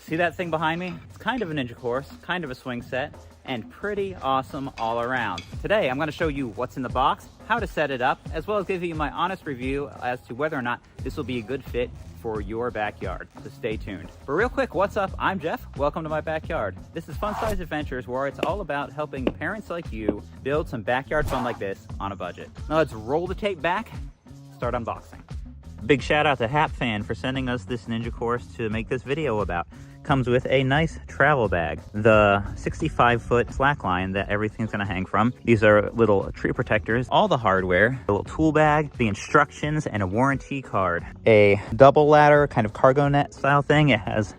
See that thing behind me? It's kind of a ninja course, kind of a swing set, and pretty awesome all around. Today, I'm gonna show you what's in the box, how to set it up, as well as give you my honest review as to whether or not this will be a good fit for your backyard, so stay tuned. But real quick, what's up? I'm Jeff, welcome to my backyard. This is Fun Size Adventures, where it's all about helping parents like you build some backyard fun like this on a budget. Now let's roll the tape back, start unboxing. Big shout out to Hapfan for sending us this ninja course to make this video about. Comes with a nice travel bag, the 65-foot slackline that everything's gonna hang from. These are little tree protectors, all the hardware, a little tool bag, the instructions, and a warranty card. A double ladder, kind of cargo net style thing. It has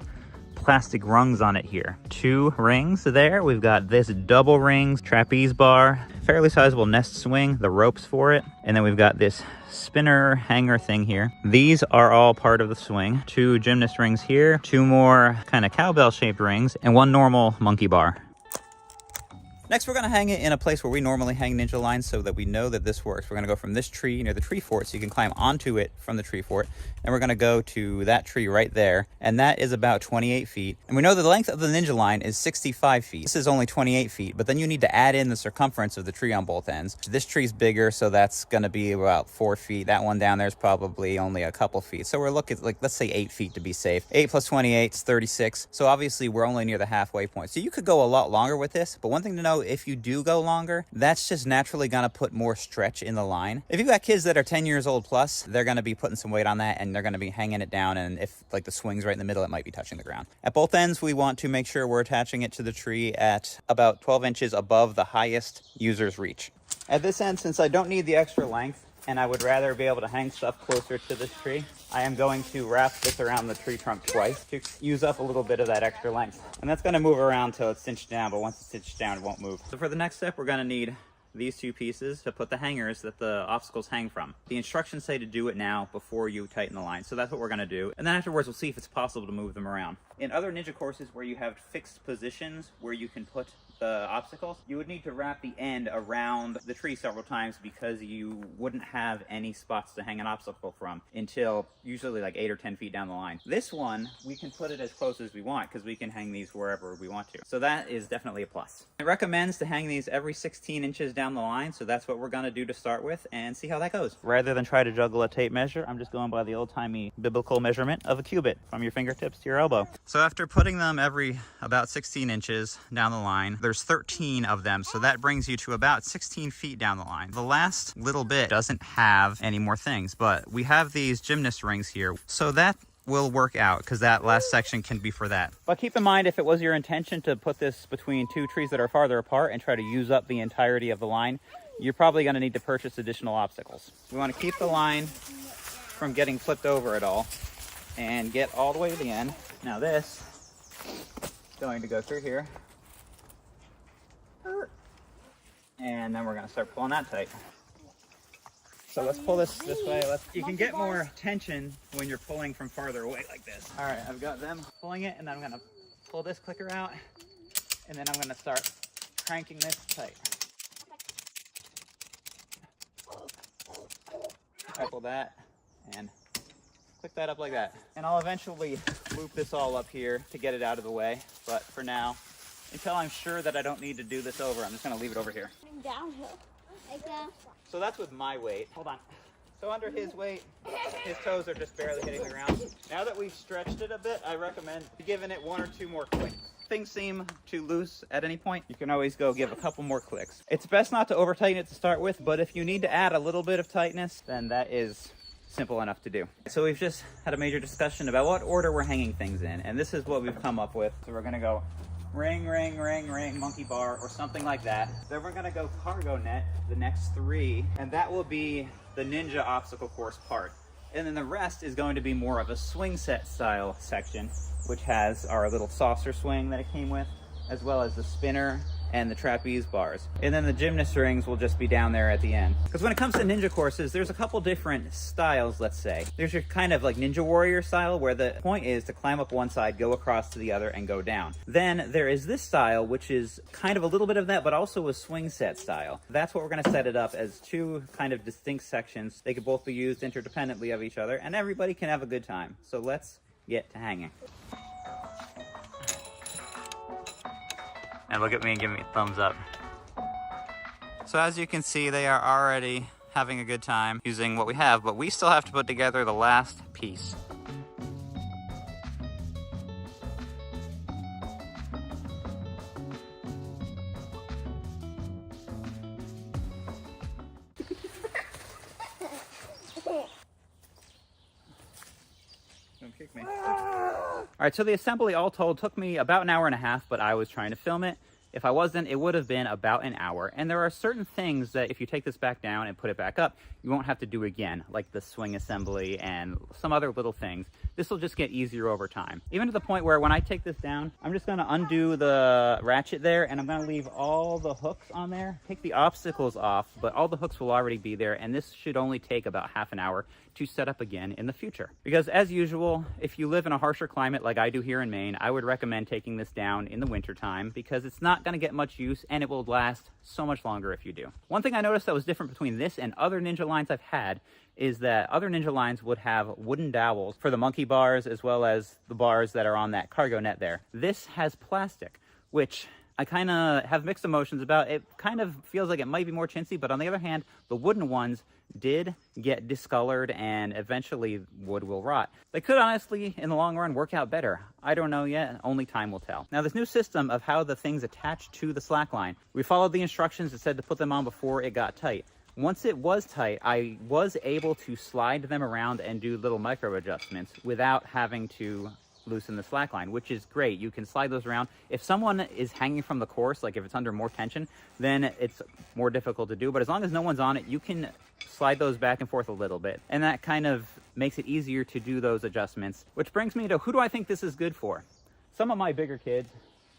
plastic rungs on it here. 2 rings there. We've got this double rings, trapeze bar, fairly sizable nest swing, the ropes for it, and then we've got this spinner hanger thing here. These are all part of the swing. 2 gymnast rings here, 2 more kind of cowbell shaped rings, and 1 normal monkey bar. Next, we're gonna hang it in a place where we normally hang ninja lines so that we know that this works. We're gonna go from this tree near the tree fort so you can climb onto it from the tree fort. And we're gonna go to that tree right there. And that is about 28 feet. And we know that the length of the ninja line is 65 feet. This is only 28 feet, but then you need to add in the circumference of the tree on both ends. This tree's bigger, so that's gonna be about 4 feet. That one down there is probably only a couple feet. So we're looking like, let's say 8 feet to be safe. 8 plus 28 is 36. So obviously we're only near the halfway point. So you could go a lot longer with this, but one thing to know, if you do go longer, that's just naturally gonna put more stretch in the line. If you've got kids that are 10 years old plus, they're gonna be putting some weight on that and they're gonna be hanging it down, and if like the swing's right in the middle, it might be touching the ground. At both ends, we want to make sure we're attaching it to the tree at about 12 inches above the highest user's reach. At this end, since I don't need the extra length and I would rather be able to hang stuff closer to this tree, I am going to wrap this around the tree trunk twice to use up a little bit of that extra length. And that's gonna move around till it's cinched down, but once it's cinched down, it won't move. So for the next step, we're gonna need these 2 pieces to put the hangers that the obstacles hang from. The instructions say to do it now before you tighten the line, so that's what we're gonna do. And then afterwards, we'll see if it's possible to move them around. In other ninja courses where you have fixed positions where you can put the obstacles, you would need to wrap the end around the tree several times because you wouldn't have any spots to hang an obstacle from until usually like 8 or 10 feet down the line. This one, we can put it as close as we want because we can hang these wherever we want to. So that is definitely a plus. It recommends to hang these every 16 inches down the line, so that's what we're gonna do to start with and see how that goes. Rather than try to juggle a tape measure, I'm just going by the old-timey biblical measurement of a cubit from your fingertips to your elbow. So after putting them every about 16 inches down the line, there's 13 of them, so that brings you to about 16 feet down the line. The last little bit doesn't have any more things, but we have these gymnast rings here, so that will work out because that last section can be for that. But keep in mind, if it was your intention to put this between 2 trees that are farther apart and try to use up the entirety of the line, you're probably going to need to purchase additional obstacles. We want to keep the line from getting flipped over at all and get all the way to the end. Now this is going to go through here, and then we're going to start pulling that tight. So let's pull this way. You can get more tension when you're pulling from farther away like this. All right, I've got them pulling it, and then I'm gonna pull this clicker out, and then I'm gonna start cranking this tight. I pull that and click that up like that. And I'll eventually loop this all up here to get it out of the way. But for now, until I'm sure that I don't need to do this over, I'm just gonna leave it over here. Downhill. So that's with my weight. Hold on. So under his weight, his toes are just barely hitting the ground. Now that we've stretched it a bit, I recommend giving it 1 or 2 more clicks. If things seem too loose at any point, you can always go give a couple more clicks. It's best not to over tighten it to start with, but if you need to add a little bit of tightness, then that is simple enough to do. So we've just had a major discussion about what order we're hanging things in, and this is what we've come up with. So we're gonna go ring, ring, ring, ring, monkey bar, or something like that. Then we're gonna go cargo net, the next 3, and that will be the ninja obstacle course part. And then the rest is going to be more of a swing set style section, which has our little saucer swing that it came with, as well as the spinner and the trapeze bars. And then the gymnast rings will just be down there at the end. Because when it comes to ninja courses, there's a couple different styles, let's say. There's your kind of like Ninja Warrior style, where the point is to climb up one side, go across to the other, and go down. Then there is this style, which is kind of a little bit of that, but also a swing set style. That's what we're gonna set it up as, two kind of distinct sections. They could both be used interdependently of each other, and everybody can have a good time. So let's get to hanging. and look at me and give me a thumbs up. So as you can see, they are already having a good time using what we have, but we still have to put together the last piece. Don't kick me. All right, so the assembly all told took me about an hour and a half, but I was trying to film it. If I wasn't, it would have been about an hour. And there are certain things that if you take this back down and put it back up, you won't have to do again, like the swing assembly and some other little things. This will just get easier over time. Even to the point where when I take this down, I'm just gonna undo the ratchet there, and I'm gonna leave all the hooks on there, take the obstacles off, but all the hooks will already be there, and this should only take about half an hour to set up again in the future. Because as usual, if you live in a harsher climate like I do here in Maine, I would recommend taking this down in the winter time because it's not gonna get much use and it will last so much longer if you do. One thing I noticed that was different between this and other Ninja lines I've had is that other Ninja lines would have wooden dowels for the monkey bars as well as the bars that are on that cargo net there. This has plastic, which I kind of have mixed emotions about. It kind of feels like it might be more chintzy, but on the other hand, the wooden ones did get discolored and eventually wood will rot. They could honestly, in the long run, work out better. I don't know yet, only time will tell. Now this new system of how the things attach to the slack line, we followed the instructions that said to put them on before it got tight. Once it was tight, I was able to slide them around and do little micro adjustments without having to loosen the slack line, which is great. You can slide those around. If someone is hanging from the course, like if it's under more tension, then it's more difficult to do. But as long as no one's on it, you can slide those back and forth a little bit. And that kind of makes it easier to do those adjustments, which brings me to who do I think this is good for? Some of my bigger kids,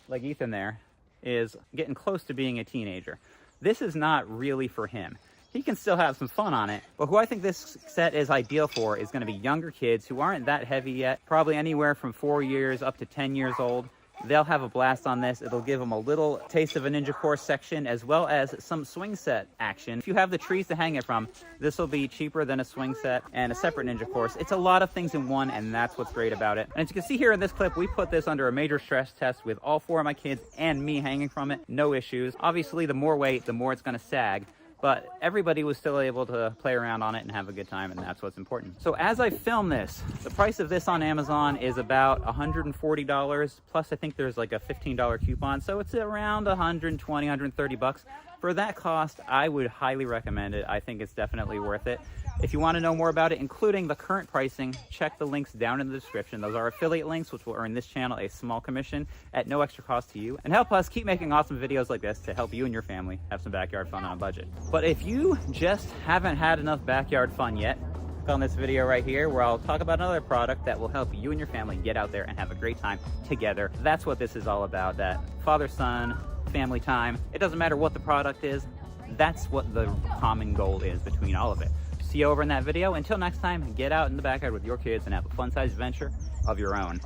like Ethan there, is getting close to being a teenager. This is not really for him. He can still have some fun on it, but who I think this set is ideal for is going to be younger kids who aren't that heavy yet, probably anywhere from 4 years up to 10 years old. They'll have a blast on this. It'll give them a little taste of a Ninja course section as well as some swing set action. If you have the trees to hang it from, this will be cheaper than a swing set and a separate Ninja course. It's a lot of things in one, and that's what's great about it. And as you can see here in this clip, we put this under a major stress test with all 4 of my kids and me hanging from it. No issues. Obviously, the more weight, the more it's going to sag. But everybody was still able to play around on it and have a good time, and that's what's important. So as I film this, the price of this on Amazon is about $140, plus I think there's like a $15 coupon, so it's around 120, 130 bucks. For that cost, I would highly recommend it. I think it's definitely worth it. If you want to know more about it, including the current pricing, check the links down in the description. Those are affiliate links, which will earn this channel a small commission at no extra cost to you and help us keep making awesome videos like this to help you and your family have some backyard fun on a budget. But if you just haven't had enough backyard fun yet, click on this video right here where I'll talk about another product that will help you and your family get out there and have a great time together. That's what this is all about, that father-son family time. It doesn't matter what the product is. That's what the common goal is between all of it. See you over in that video. Until next time, get out in the backyard with your kids and have a fun-sized adventure of your own.